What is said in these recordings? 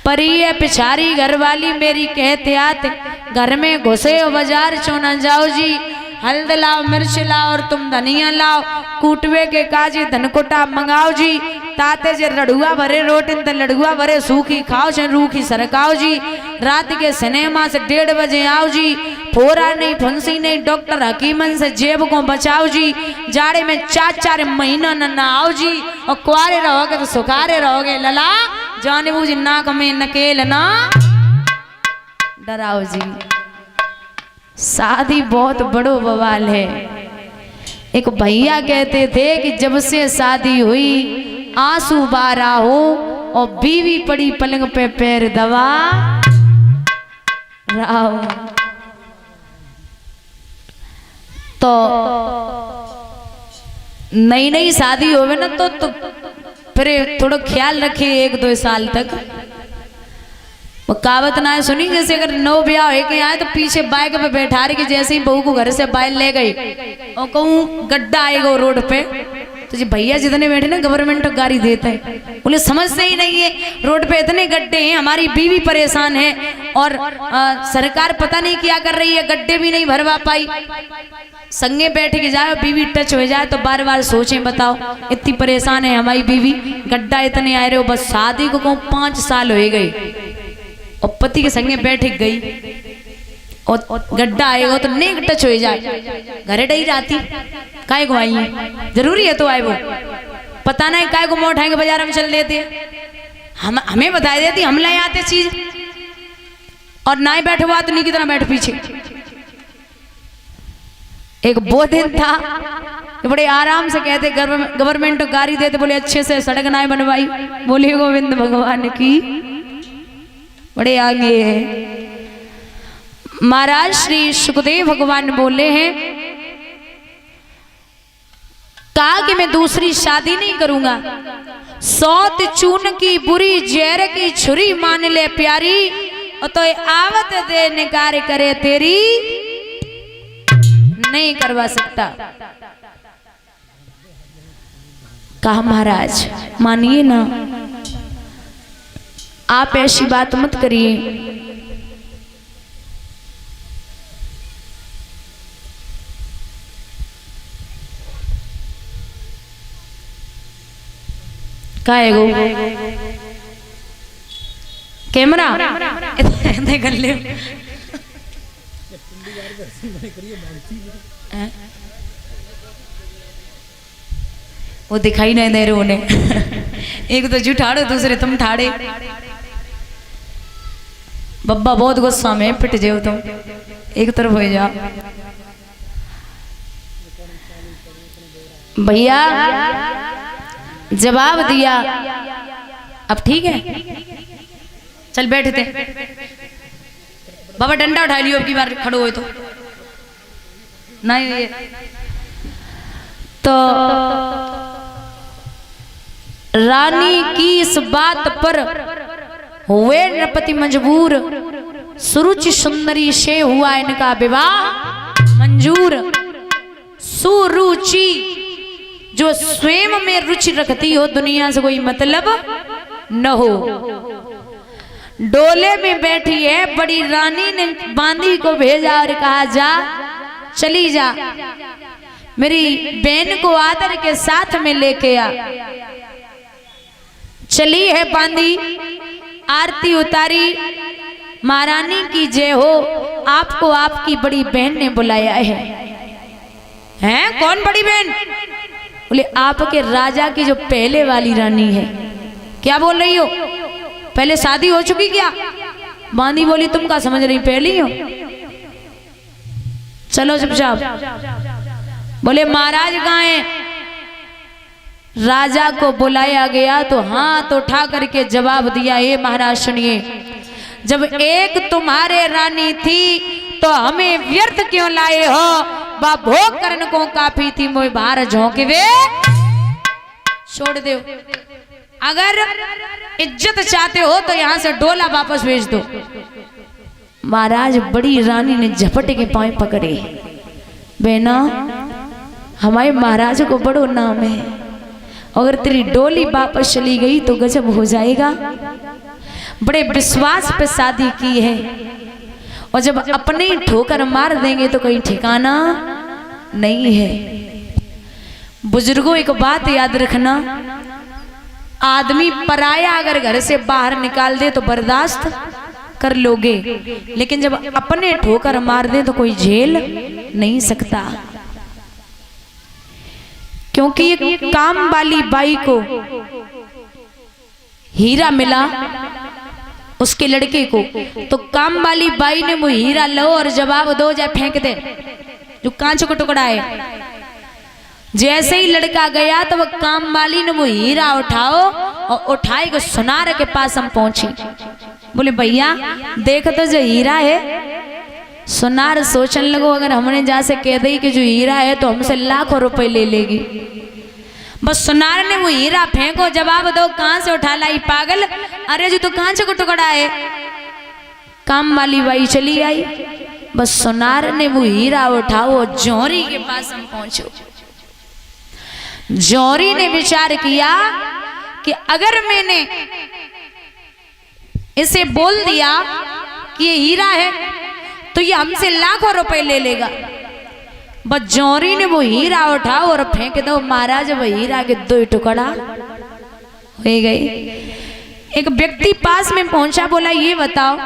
पर ये पिछारी घरवाली मेरी कहते आते घर में घुसे बाजार चो न जाओ जी। हल्द लाओ मिर्च लाओ और तुम धनिया लाओ, कूटवे के काजी धनकुटा मंगाओ जी। ताते जे लड़ुआ भरे रोटिन त लड़ुआ भरे सूखी खाओ छे रूखी सरकाओ जी। रात के सिनेमा से 1:30 बजे आओ जी। फोरा नहीं फंसी नहीं डॉक्टर हकीमन से जेब को बचाओ जी। जाड़े में 4-4 महीना न आओ जी। और कुआरे रहोगे तो सुखारे रहोगे लला, जाने बूझ नाक में नकेल ना डराओ जी। शादी बहुत बड़ो बवाल है। एक भैया कहते थे कि जब से शादी हुई आंसू बारा हो और बीवी पड़ी पलंग पे पैर दबा राव। तो नई नई शादी होवे ना तो फिर थोड़ा ख्याल रखे 1-2 साल तक। वो कहावत ना है सुनी, जैसे अगर नौ ब्याह हो के आए तो पीछे बाइक पे बैठा रही कि जैसे ही बहू को घर से बाहर ले गई और कहूँ गड्ढा आएगा रोड पे तो जी भैया जितने बैठे ना गवर्नमेंट गाड़ी देता है। बोले समझते ही नहीं है रोड पे इतने गड्ढे हैं, हमारी बीवी परेशान है और सरकार पता नहीं क्या कर रही है, गड्ढे भी नहीं भरवा पाई। संगे बैठ के जाए बीवी टच हो जाए तो बार बार सोचें, बताओ इतनी परेशान है हमारी बीवी, गड्ढा इतने आए रहे हो। बस शादी को कहूँ 5 साल हो गए और पति के संगे बैठ गई और गड्ढा आएगा तो नेक टच हो जाए, घरे डही जाती काय को आई है, जरूरी है तो आए वो, पता नहीं काय को मोड़ उठाएंगे बाजार में चल देते हमें बता देती, हम ले आते चीज और ना ही बैठे हुआ तो नहीं की तरह बैठ पीछे। एक वो दिन था कि बड़े आराम से कहते गवर्नमेंट गाड़ी देते, बोले अच्छे से सड़क ना बनवाई, बोले गोविंद भगवान की बड़े आगे है। महाराज श्री सुखदेव भगवान बोले हैं कहा कि मैं दूसरी शादी नहीं करूंगा, सौत चून की बुरी जहर की छुरी मान ले प्यारी, और तो आवत दे निकार करे तेरी नहीं करवा सकता। कहा महाराज मानिए ना, आप ऐसी बात मत करिए। काहे गो कैमरा इतने कर ले वो दिखाई नहीं दे रहे उन्हें। एक तो जुठाड़ो दूसरे तुम ठाड़े। बब्बा बहुत गुस्सा में पिट जाओ तुम, एक तरफ हो जाओ। भैया जवाब दिया, अब ठीक है चल बैठते। बाबा डंडा उठा लियो, अब की बार खड़ो हो तो नहीं। तो रानी की इस बात पर हुए नृपति मजबूर, सुरुचि सुंदरी से हुआ इनका विवाह मंजूर। सुरुचि जो स्वयं में रुचि रखती हो, दुनिया से कोई मतलब न हो। डोले में बैठी है, बड़ी रानी ने बांदी को भेजा और कहा जा चली जा, मेरी बहन को आदर के साथ में लेके आ। चली है बांदी, आरती उतारी, महारानी की जय हो, आपको आपकी बड़ी बहन ने बुलाया है। हैं कौन बड़ी बहन? बोले आपके राजा की जो पहले वाली रानी है। क्या बोल रही हो, पहले शादी हो चुकी क्या? बांदी बोली तुम क्या समझ रही, पहली हो, चलो चुपचाप। बोले महाराज कहाँ हैं? राजा को बुलाया गया तो हाथ उठा करके जवाब दिया, हे महाराज सुनिए, जब एक तुम्हारे रानी थी तो हमें व्यर्थ क्यों लाए हो? बा भोग करने को काफी थी, मोह बाहर झोंके वे छोड़ दो। अगर इज्जत चाहते हो तो यहाँ से डोला वापस भेज दो। महाराज बड़ी रानी ने झपट के पांव पकड़े, बेना हमारे महाराज को बड़ो नाम है, अगर तेरी डोली वापस चली गई तो गजब हो जाएगा। बड़े विश्वास पे शादी की है, और जब अपने ही ठोकर मार देंगे तो कहीं ठिकाना नहीं है। बुजुर्गों एक बात याद रखना, आदमी पराया अगर घर से बाहर निकाल दे तो बर्दाश्त कर लोगे, लेकिन जब अपने ठोकर मार दे तो कोई झेल नहीं सकता। क्योंकि ये काम वाली बाई को हीरा मिला उसके लड़के को, तो काम वाली बाई ने वो हीरा लो और जवाब दो, जाए फेंक दे जो कांच को टुकड़ा है। जैसे ही लड़का गया तो वो काम वाली ने वो हीरा उठाओ और उठाए के सुनार के पास हम पहुंची। बोले भैया देख तो जो हीरा है। सुनार सोचने लगो अगर हमने जा से कह दी कि जो हीरा है तो हमसे लाखों रुपए ले लेगी। बस सुनार ने वो हीरा फेंको, जवाब दो कहां से उठा लाई पागल, अरे जो तो कांच को टुकड़ा है। काम वाली बाई चली आई, बस सुनार ने वो हीरा उठाओ जौहरी के पास हम पहुंचो। जौहरी ने विचार किया कि अगर मैंने इसे बोल दिया कि ये हीरा है तो ये हमसे लाखों रुपए ले लेगा। बस जौहरी ने वो हीरा उठाओ और फेंक दो। महाराज वो हीरा के दो टुकड़ा हो गए। एक व्यक्ति पास में पहुंचा, बोला ये बताओ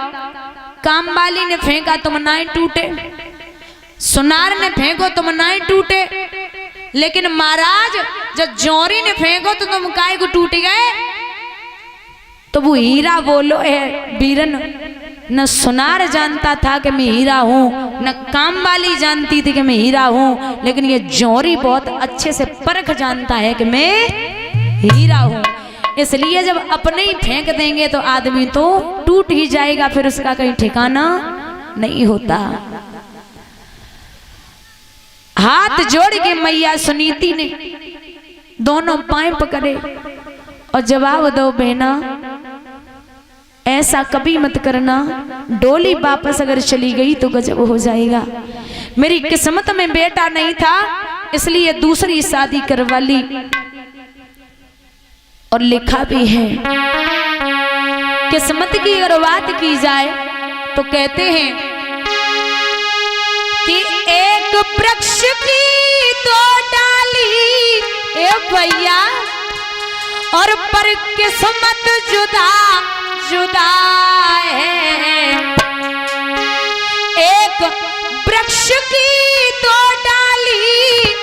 काम वाली ने फेंका तुम नाई टूटे, सुनार ने फेंको तुम नाई टूटे, लेकिन महाराज जब जौहरी ने फेंको तो तुम काय को टूट गए। तो वो हीरा बोलो है बीरन, न सुनार जानता था कि मैं हीरा हूं, न काम वाली जानती थी कि मैं हीरा हूं, लेकिन ये जौहरी बहुत अच्छे से परख जानता है कि मैं हीरा हूं। इसलिए जब अपने ही फेंक देंगे तो आदमी तो टूट ही जाएगा, फिर उसका कहीं ठिकाना नहीं होता। हाथ जोड़ के मैया सुनीति ने दोनों पांव पकड़े और जवाब दो बहना ऐसा कभी मत करना, डोली वापस अगर चली गई तो गजब हो जाएगा। मेरी किस्मत में बेटा नहीं था इसलिए दूसरी शादी करवा ली। और लिखा भी है किस्मत की अगर बात की जाए तो कहते हैं कि एक वृक्ष की दो डाली ए भैया और पर किस्मत जुदा जुदा है। एक वृक्ष की दो डाली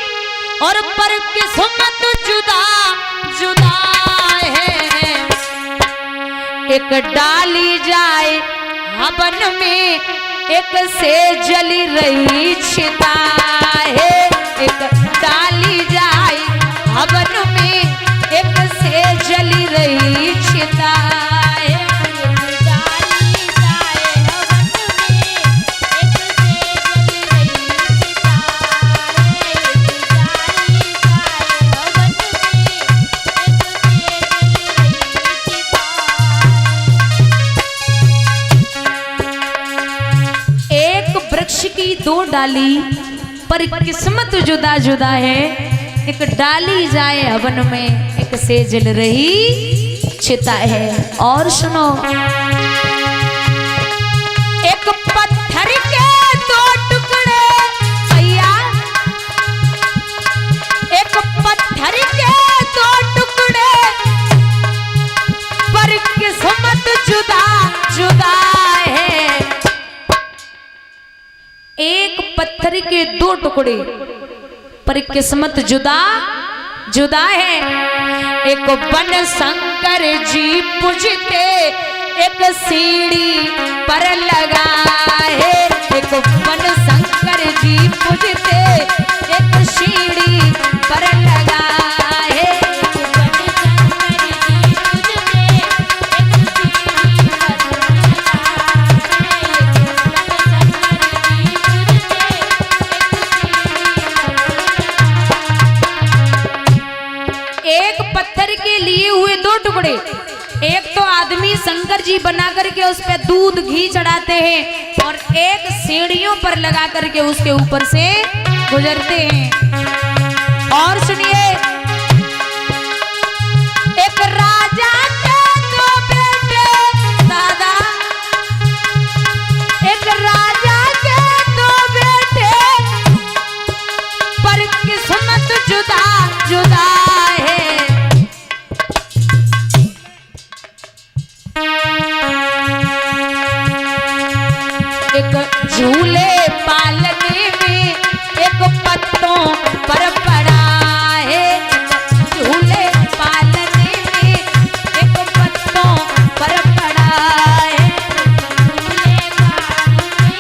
और पर किस्मत जुदा जुदा है। एक डाली जाए हवन में एक से जली रही चिता है। एक डाली जाए हवन में एक से जली रही चिता है। वृक्ष की दो डाली पर किस्मत जुदा जुदा है। एक डाली जाए हवन में एक से जल रही चिता है। और सुनो एक पत्थर के दो टुकड़े भैया, एक पत्थर के दो टुकड़े पर किस्मत जुदा जुदा है। एक पत्थर के दो टुकड़े पर किस्मत जुदा जुदा है। एक बन शंकर जी पूजते एक सीढ़ी पर लगा है। एक बन शंकर जी पूजते एक सीढ़ी पर लगा है। टुकड़े, एक तो आदमी शंकर जी बना करके उस पे दूध घी चढ़ाते हैं और एक सीढ़ियों पर लगा करके उसके ऊपर से गुजरते हैं। और सुनिए एक राजा के दो बेटे एक झूले पालने में एक पत्तों पर पड़ा है, झूले पालने में एक पत्तों पर पड़ा है, झूले पालने में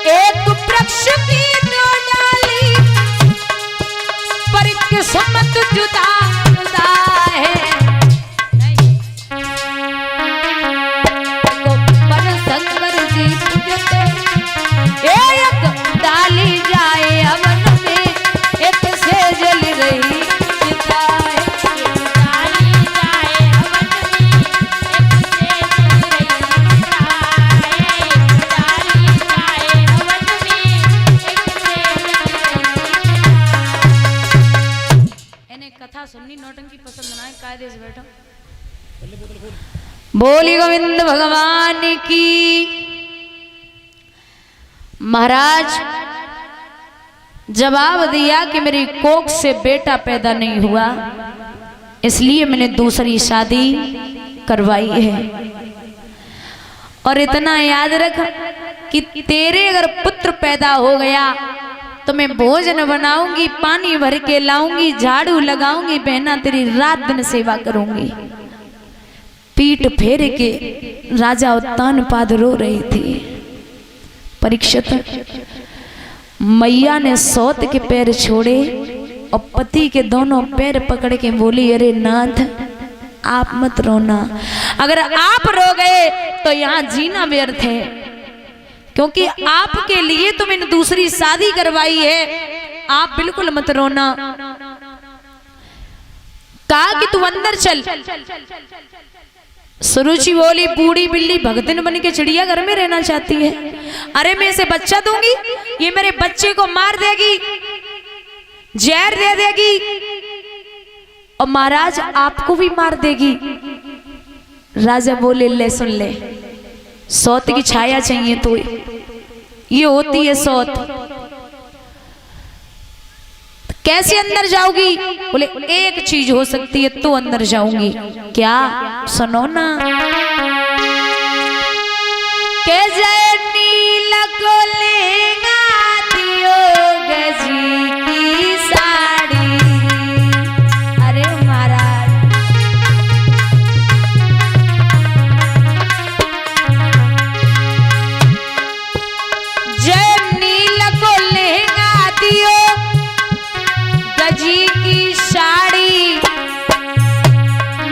एक वृक्ष की दो डाली पर किस्मत जुदा जुदा है, पर शंकर जी पूजते एक डाली जाए हवन में एक से जल रही चिता है, डाली जाए हवन में एक से जल रही चिता है, डाली जाए हवन में एक से जल रही चिता। इन्हें कथा सुननी नौटंकी पसंद ना है, कायदे से बैठो। बोली गोविंद भगवान की। महाराज जवाब दिया कि मेरी कोख से बेटा पैदा नहीं हुआ, इसलिए मैंने दूसरी शादी करवाई है। और इतना याद रख कि तेरे अगर पुत्र पैदा हो गया तो मैं भोजन बनाऊंगी, पानी भर के लाऊंगी, झाड़ू लगाऊंगी, बहना तेरी रात दिन सेवा करूंगी। पीठ फेर के राजा उत्तानपाद रो रहे थे। परीक्षित मैया ने सौत के पैर छोड़े और पति के दोनों पैर पकड़ के बोली, अरे नाथ आप मत रोना, अगर आप रो गए तो यहाँ जीना व्यर्थ है, क्योंकि आपके लिए तो मैंने दूसरी शादी करवाई है, आप बिल्कुल मत रोना। कहा कि तू अंदर चल। सुरुचि बोली, बूढ़ी बिल्ली भगतिन बन के चिड़िया घर में रहना चाहती है। अरे मैं इसे बच्चा दूंगी, ये मेरे बच्चे को मार देगी, जहर दे देगी और महाराज आपको भी मार देगी। राजा बोले, ले सुन ले, सौत की छाया चाहिए तो ये होती है सौत। कैसे अंदर जाओगी? बोले एक चीज हो सकती है तो अंदर जाऊंगी। क्या? सुनो ना। के जय नील को लेगा दियो गजी की साड़ी। अरे महाराज जय नील को लेगा दियो गजी की साड़ी,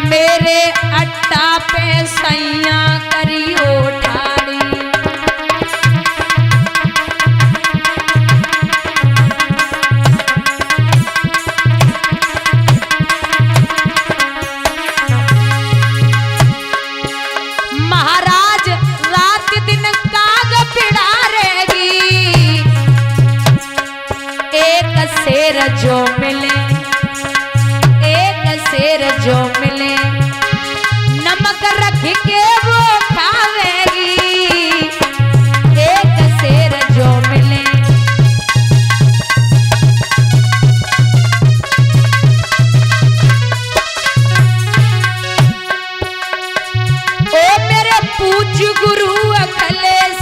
मेरे अट्टा पे सैया करियो ठाड़ी। महाराज रात दिन काग पिड़ा रहेगी, एक शेर जो मिले, एक शेर जो मिले, नमक रख के वो खावेगी, एक शेर जो मिले। ओ मेरे पूज्य गुरु अखिलेश,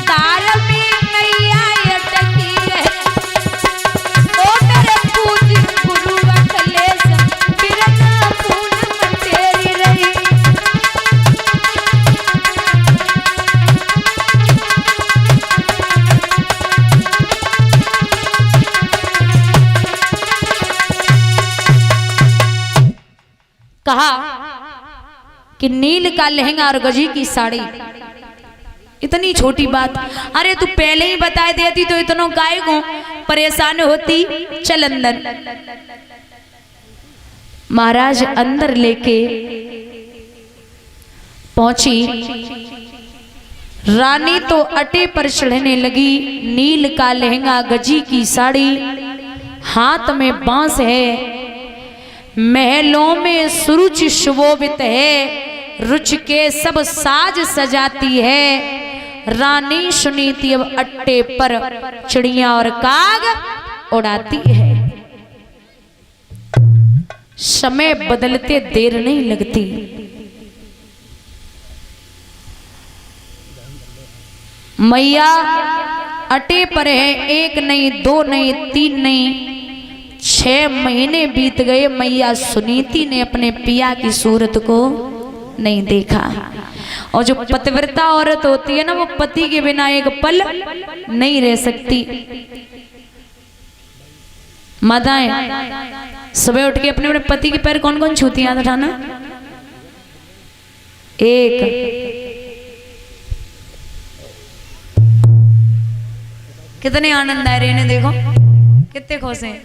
दार में नैया अटकी है। ओ मेरे पूज्य गुरु अखिलेश, बिरना पूनम तेरी रही। कहा कि नील का लहंगा और गजी की साड़ी, इतनी छोटी बात। अरे तू पहले ही बता देती तो इतना काय को परेशान होती। चल अंदर। महाराज अंदर लेके पहुंची। रानी तो अटे पर चढ़ने लगी। नील का लहंगा, गजी की साड़ी, हाथ में बांस है। महलों में सुरुचि सुशोभित है, रुच के सब साज सजाती है। रानी सुनीति अब अट्टे पर चिड़िया और काग उड़ाती है। समय बदलते देर नहीं लगती। मैया अटे पर है, एक नहीं, दो नहीं, तीन नहीं, 6 महीने बीत गए। मैया सुनीति ने अपने पिया की सूरत को नहीं देखा। और जो पतिव्रता औरत होती है ना, वो पति के बिना एक पल नहीं रह सकती। माताएं सुबह उठ के अपने अपने पति के पैर कौन कौन छूती हैं? उठाना। एक, कितने आनंद आ रहे हैं, देखो कितने खुश हैं।